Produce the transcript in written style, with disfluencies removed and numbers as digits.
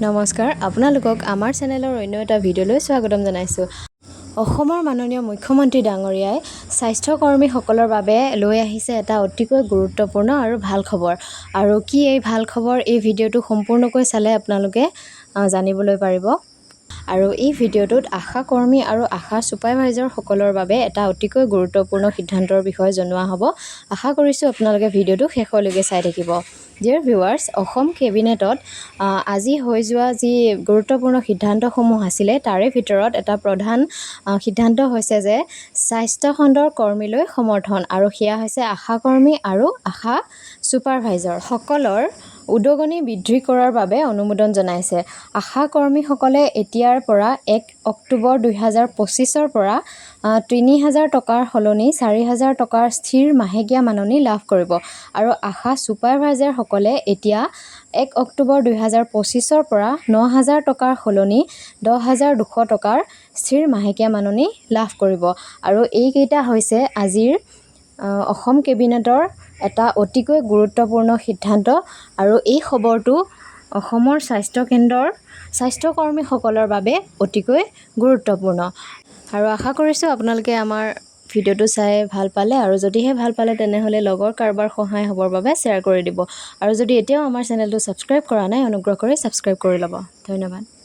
নমস্কাৰ আপোনালোকক আমাৰ চেনেলৰ অন্য এটা ভিডিঅ'লৈ স্বাগতম জনাইছোঁ। অসমৰ মাননীয় মুখ্যমন্ত্ৰী ডাঙৰীয়াই স্বাস্থ্যকৰ্মীসকলৰ বাবে লৈ আহিছে এটা অতিকৈ গুৰুত্বপূৰ্ণ আৰু ভাল খবৰ। আৰু কি এই ভাল খবৰ, এই ভিডিঅ'টো সম্পূৰ্ণকৈ চালে আপোনালোকে জানিবলৈ পাৰিব। আৰু এই ভিডিঅ'টোত আশা কৰ্মী আৰু আশা ছুপাৰভাইজাৰসকলৰ বাবে এটা অতিকৈ গুৰুত্বপূৰ্ণ সিদ্ধান্তৰ বিষয়ে জনোৱা হ'ব। আশা কৰিছোঁ আপোনালোকে ভিডিঅ'টো শেষলৈকে চাই থাকিব। ডিয়াৰ ভিউৱাৰ্ছ, অসম কেবিনেটত আজি হৈ যোৱা যি গুৰুত্বপূৰ্ণ সিদ্ধান্তসমূহ আছিলে তাৰে ভিতৰত এটা প্ৰধান সিদ্ধান্ত হৈছে যে স্বাস্থ্যখণ্ডৰ কৰ্মীলৈ সমৰ্থন, আৰু সেয়া হৈছে আশা কৰ্মী আৰু আশা ছুপাৰভাইজাৰ সকলৰ উদগনি বৃদ্ধি কৰাৰ বাবে অনুমোদন জনাইছে। আশা কৰ্মীসকলে এতিয়াৰ পৰা 1 অক্টোবৰ 2025ৰ পৰা 3,000 টকাৰ সলনি 4,000 টকাৰ স্থিৰ মাহেকীয়া মাননি লাভ কৰিব। আৰু আশা ছুপাৰভাইজাৰসকলে এতিয়া 1 অক্টোবৰ 2025ৰ পৰা 9,000 টকাৰ সলনি 10,200 টকাৰ স্থিৰ মাহেকীয়া মাননি লাভ কৰিব। আৰু এইকেইটা হৈছে আজিৰ অসম কেবিনেটৰ এটা অতিকৈ গুৰুত্বপূৰ্ণ সিদ্ধান্ত। আৰু এই খবৰটো অসমৰ স্বাস্থ্যকৰ্মীসকলৰ বাবে অতিকৈ গুৰুত্বপূৰ্ণ। আৰু আশা কৰিছোঁ আপোনালোকে আমাৰ ভিডিঅ'টো চাই ভাল পালে, আৰু যদিহে ভাল পালে তেনেহ'লে লগৰ কাৰোবাৰ সহায় হ'বৰ বাবে শ্বেয়াৰ কৰি দিব। আৰু যদি এতিয়াও আমাৰ চেনেলটো ছাবস্ক্ৰাইব কৰা নাই, অনুগ্ৰহ কৰি ছাবস্ক্ৰাইব কৰি ল'ব। ধন্যবাদ।